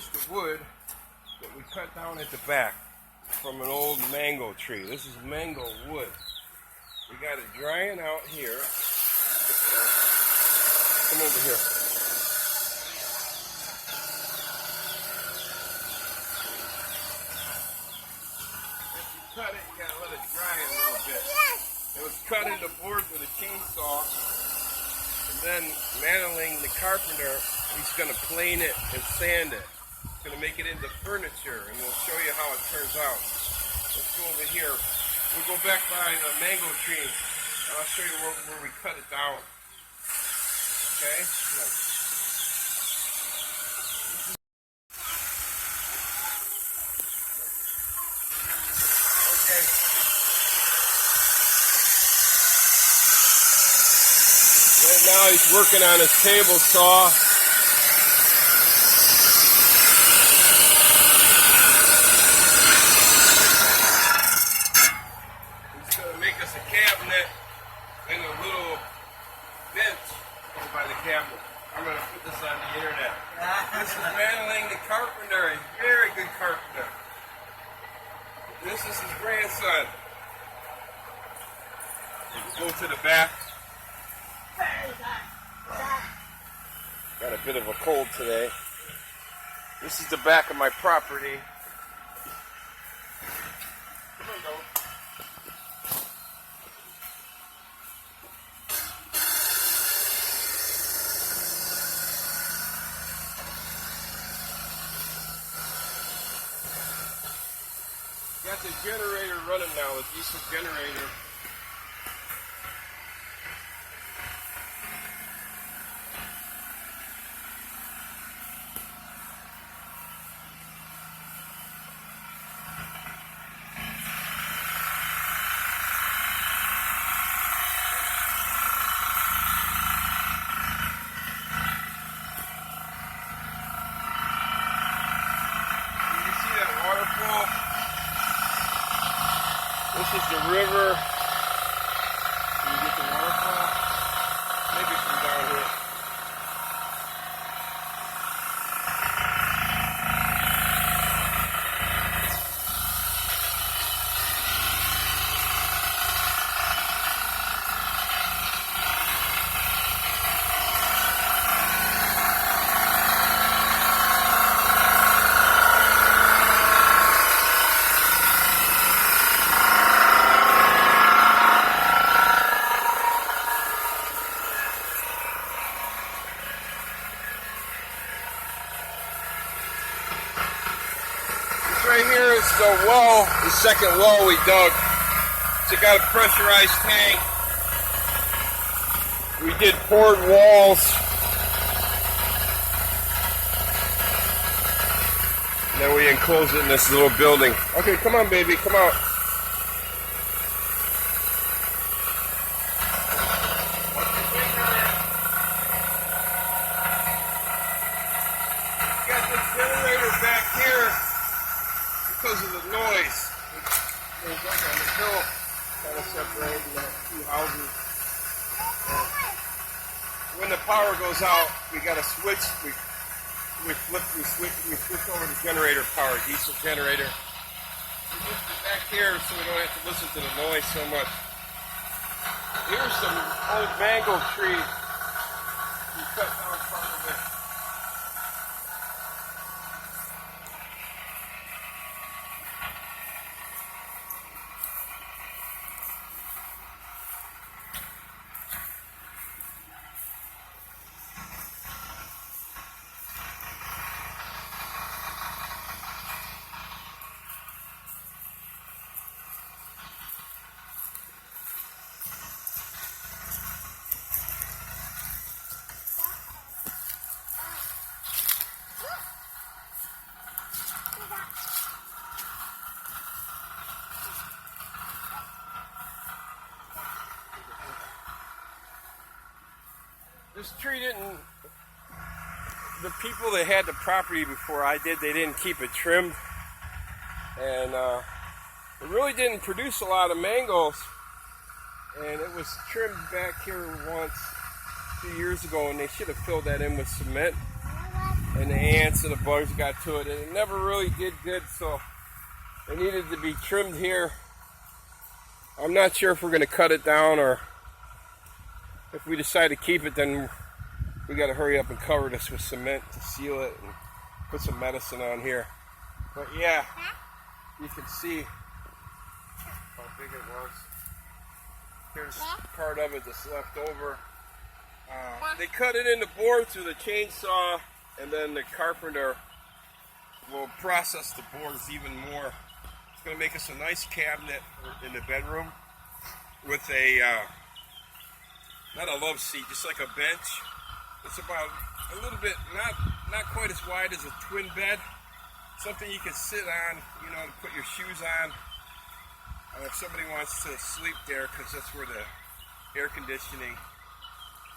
is the wood that we cut down at the back from an old mango tree. This is mango wood. We got it drying out here. Come over here. If you cut it, you gotta let it dry a little bit. It was cut into boards with a chainsaw, and then Madeline, the carpenter, he's gonna plane it and sand it. He's gonna make it into furniture, and we'll show you how it turns out. Let's go over here. We'll go back by the mango tree, and I'll show you where we cut it down. Okay? Come on. Okay. Right now he's working on his table saw. He's going to make us a cabinet and a little bench over by the cabinet. I'm going to put this on the internet. This is Madeline the carpenter, a very good carpenter. This is his grandson. Go to the back. Got a bit of a cold today. This is the back of my property. Come on, go. Got the generator running now, the diesel generator. Waterfall. This is the river. Can you get the waterfall? Maybe from down here. Right here is the well, the second well we dug. It's got a pressurized tank. We did poured walls. And then we enclosed it in this little building. Okay, come on, baby, come out. Got this generator back here. Because of the noise, it goes up on the hill, kind of separating the two houses. When the power goes out, we got a switch. We switch over to generator power, diesel generator. We moved it back here so we don't have to listen to the noise so much. Here's some old mango tree. We cut down part of it. This tree didn't, the people that had the property before I did, they didn't keep it trimmed. And it really didn't produce a lot of mangoes. And it was trimmed back here once, a few years ago, and they should have filled that in with cement. and the ants and the bugs got to it, and it never really did good, so it needed to be trimmed here. I'm not sure if we're going to cut it down, or if we decide to keep it, then we got to hurry up and cover this with cement to seal it and put some medicine on here. But yeah, you can see how big it was. Here's part of it that's left over. They cut it into boards with a chainsaw, and then the carpenter will process the boards even more. It's going to make us a nice cabinet in the bedroom with a, not a love seat, just like a bench. It's about a little bit, not quite as wide as a twin bed. Something you can sit on, you know, and put your shoes on. If somebody wants to sleep there, because that's where the air conditioning,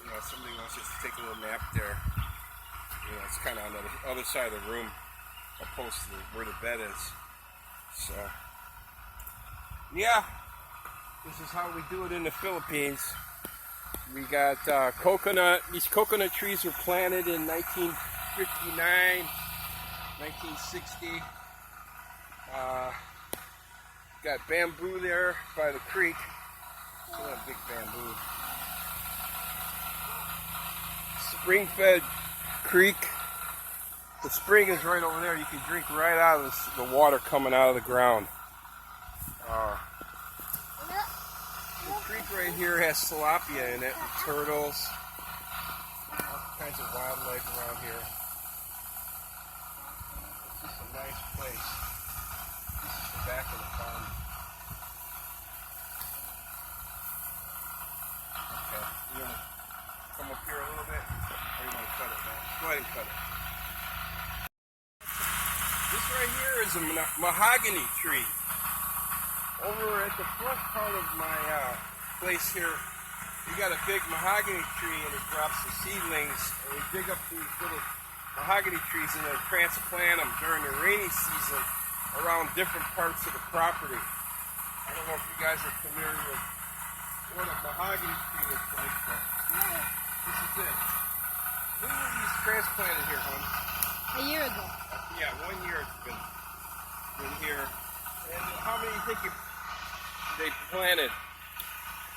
you know, if somebody wants just to take a little nap there, you know, it's kind of on the other side of the room, opposed to where the bed is. So, yeah, this is how we do it in the Philippines. We got coconut. These coconut trees were planted in 1959, 1960. Got bamboo there by the creek. Look at that big bamboo. Spring-fed creek. The spring is right over there. You can drink right out of the water coming out of the ground. The creek right here has tilapia in it, and turtles, all kinds of wildlife around here. It's just a nice place. This is the back of the farm. Okay, you want to come up here a little bit, or you want to cut it now? Go ahead and cut it. This right here is a mahogany tree. Over at the front part of my place here, we got a big mahogany tree, and it drops the seedlings, and we dig up these little mahogany trees and then transplant them during the rainy season around different parts of the property. I don't know if you guys are familiar with what a mahogany tree looks like, but this is it. When were these transplanted here, hon? A year ago. Yeah, 1 year it's been here. And how many do you think they planted?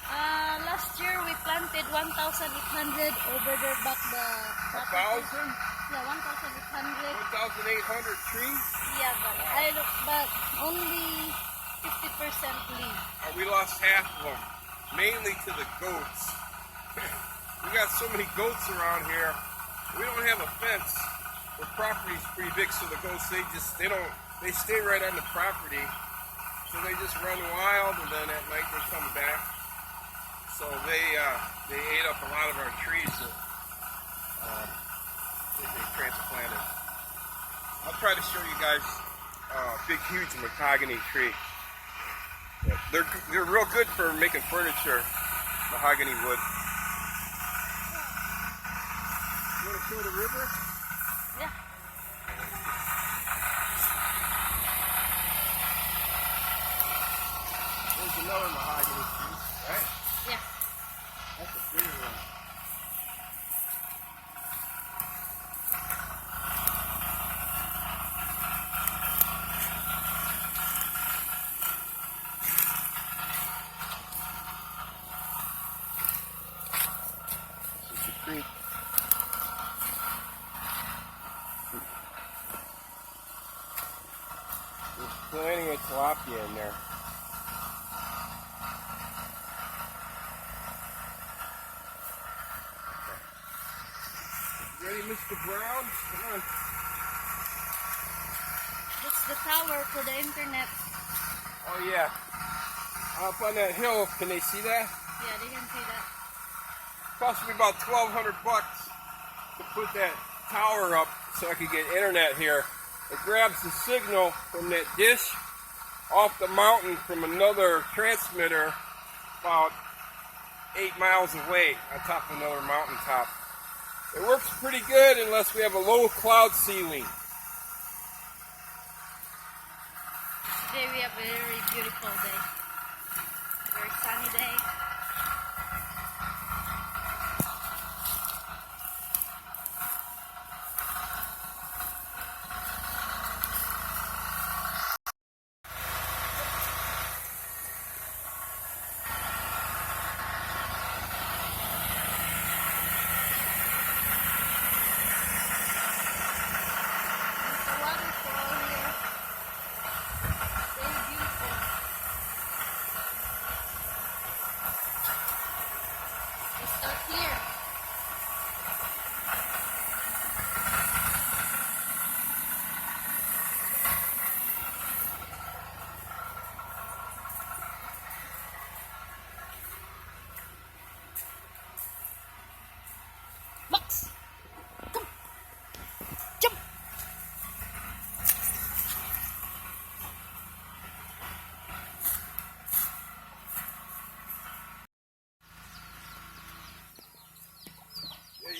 Last year we planted 1,800 over there back the... 1,000? Yeah, 1,800. 1,800 trees? Yeah, but only 50% leave. We lost half of them, mainly to the goats. We got so many goats around here. We don't have a fence. The property's pretty big, so the goats, they stay right on the property. So they just run wild, and then at night they come back. So they ate up a lot of our trees that they transplanted. I'll try to show you guys a big, huge mahogany tree. They're real good for making furniture, mahogany wood. You want to show the river? Yeah. There's another mahogany tree, right? Yeah. That's a bigger one. This is the creek. There's plenty of tilapia in there. Ready, Mr. Brown? Come on. That's the tower for the internet. Oh yeah. Up on that hill, can they see that? Yeah, they can see that. Cost me about $1,200 to put that tower up so I could get internet here. It grabs the signal from that dish off the mountain from another transmitter about 8 miles away on top of another mountaintop. It works pretty good unless we have a low cloud ceiling. Today we have a very beautiful day. Very sunny day.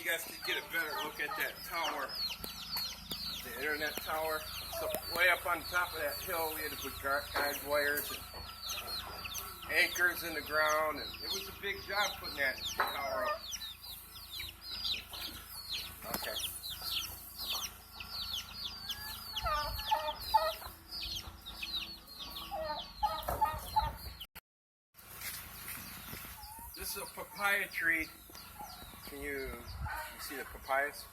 guys could get a better look at that tower, the internet tower. So way up on top of that hill, we had to put guide wires and anchors in the ground, and it was a big job putting that tower up. Okay. This is a papaya tree. Can you see the papayas?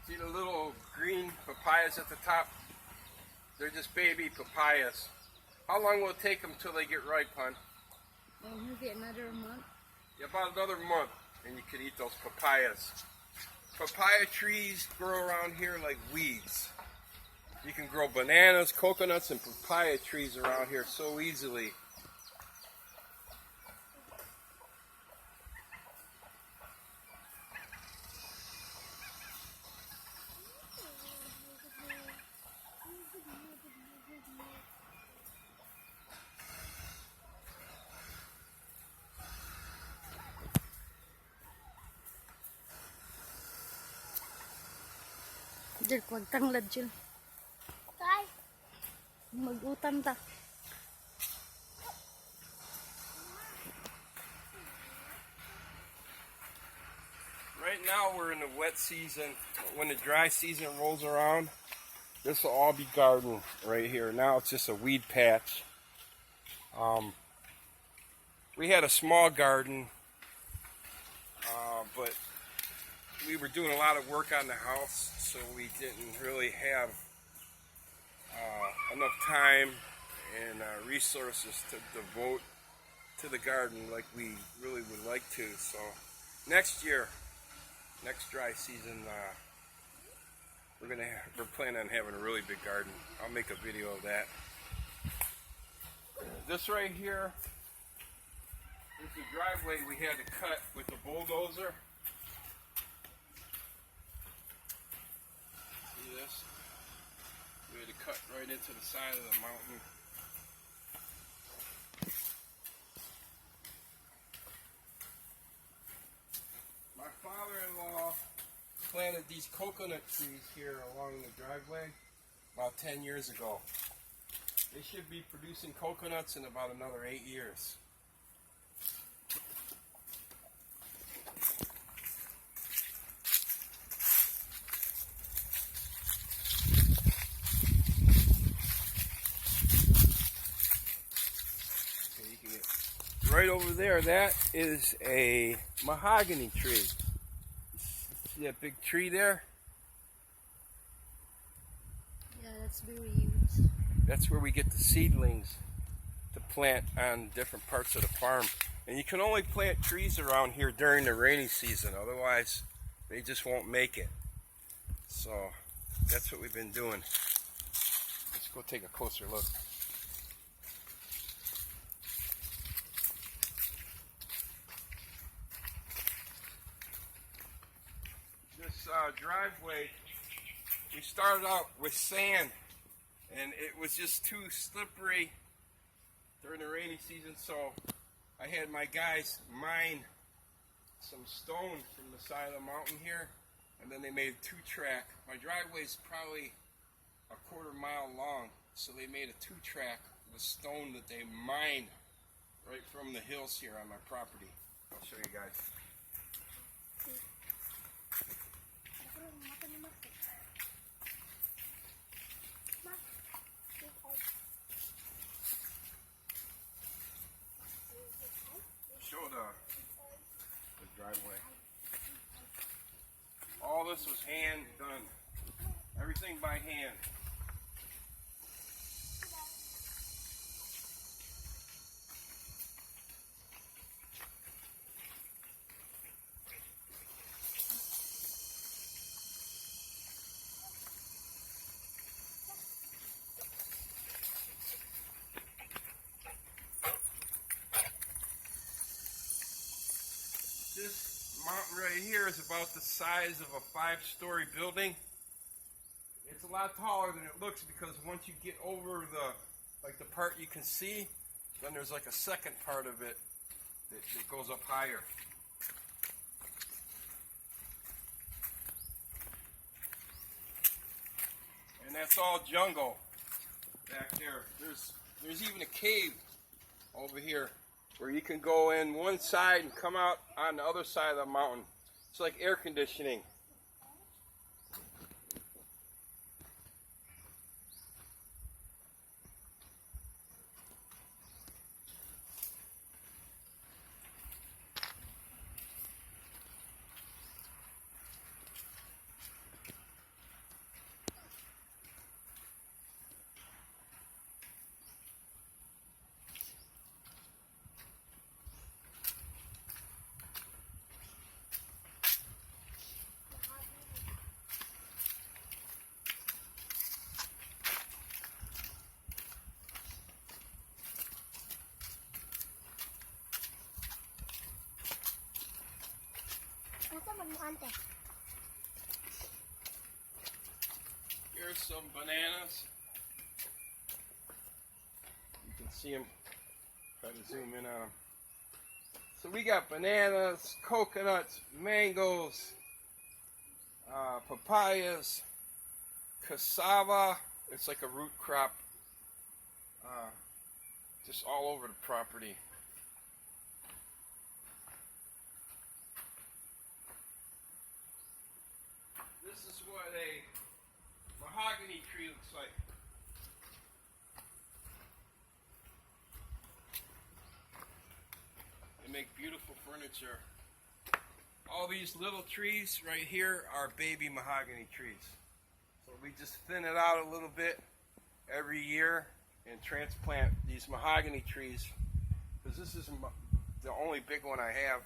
See the little green papayas at the top? They're just baby papayas. How long will it take them till they get ripe, hon? Maybe another month. Yeah, about another month, and you could eat those papayas. Papaya trees grow around here like weeds. You can grow bananas, coconuts, and papaya trees around here so easily. Diyan, huwag tanglad dyan. Mag-utang ta. Right now we're in the wet season. When the dry season rolls around, this will all be garden right here. Now it's just a weed patch. We had a small garden, but we were doing a lot of work on the house, so we didn't really have enough time and resources to devote to the garden like we really would like to. So next year, next dry season, we're planning on having a really big garden. I'll make a video of that. This right here is the driveway we had to cut with the bulldozer. See this? We had to cut right into the side of the mountain. My father-in-law planted these coconut trees here along the driveway about 10 years ago. They should be producing coconuts in about another 8 years. Okay, you can get right over there, that is a mahogany tree. See that big tree there? Yeah, that's very huge. That's where we get the seedlings to plant on different parts of the farm. And you can only plant trees around here during the rainy season, otherwise they just won't make it. So that's what we've been doing. Let's go take a closer look. This driveway, we started out with sand, and it was just too slippery during the rainy season, so I had my guys mine some stone from the side of the mountain here, and then they made a 2-track. My driveway's probably a quarter-mile long, so they made a 2-track with stone that they mined right from the hills here on my property. I'll show you guys. Show the driveway. All this was hand done. Everything by hand. This mountain right here is about the size of a 5-story building. It's a lot taller than it looks because once you get over the part you can see, then there's like a second part of it that goes up higher. and that's all jungle back there. There's even a cave over here where you can go in one side and come out on the other side of the mountain. It's like air conditioning. Here's some bananas. You can see them. Try to zoom in on them. So we got bananas, coconuts, mangoes, papayas, cassava. It's like a root crop. Just all over the property. This is what a mahogany tree looks like. They make beautiful furniture. All these little trees right here are baby mahogany trees. So we just thin it out a little bit every year and transplant these mahogany trees, because this is the only big one I have.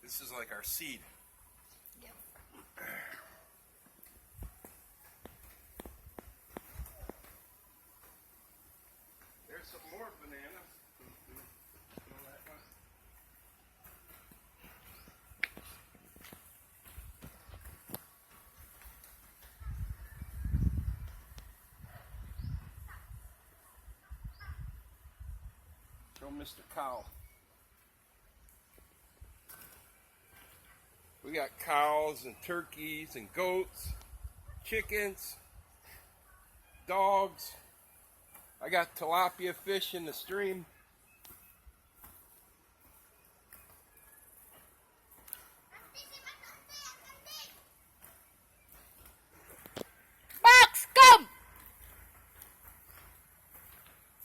This is like our seed. Yep. There's some more bananas. Smell that one? Show Mr. Cow. We got cows and turkeys and goats, chickens, dogs. I got tilapia fish in the stream. Max, come!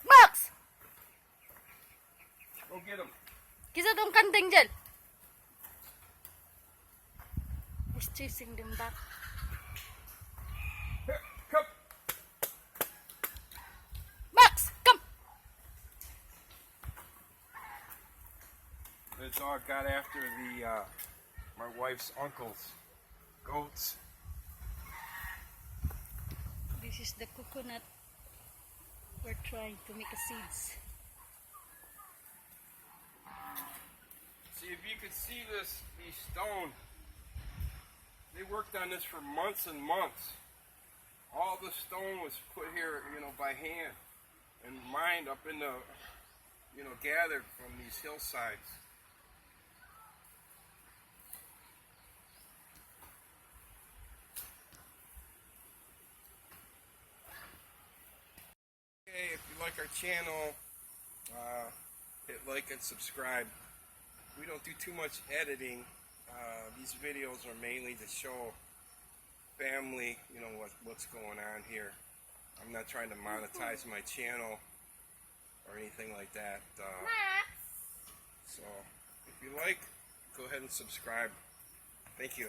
Max! Go get them. Kisa tong kandeng dyan. He's chasing them back. Here, come. Max, come! The dog got after my wife's uncle's goats. This is the coconut. We're trying to make a seeds. See, if you could see these stone, they worked on this for months and months. All the stone was put here, by hand and mined up in the, gathered from these hillsides. Okay, if you like our channel, hit like and subscribe. We don't do too much editing. These videos are mainly to show family, what's going on here. I'm not trying to monetize my channel or anything like that. So, if you like, go ahead and subscribe. Thank you.